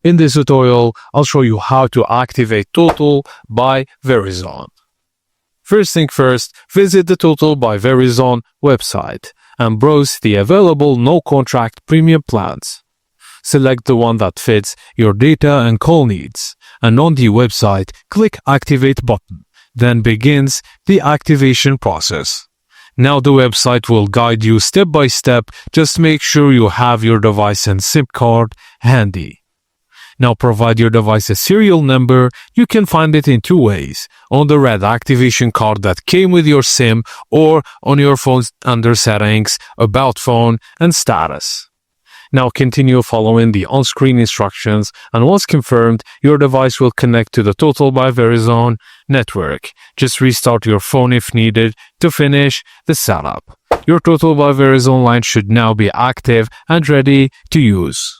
In this tutorial, I'll show you how to activate Total by Verizon. First thing first, visit the Total by Verizon website and browse the available no-contract premium plans. Select the one that fits your data and call needs, and on the website, click Activate button. Then begins the activation process. Now the website will guide you step by step. Just make sure you have your device and SIM card handy. Now provide your device's serial number. You can find it in two ways: on the red activation card that came with your SIM, or on your phone's under Settings, About Phone, and Status. Now continue following the on-screen instructions, and once confirmed, your device will connect to the Total by Verizon network. Just restart your phone if needed to finish the setup. Your Total by Verizon line should now be active and ready to use.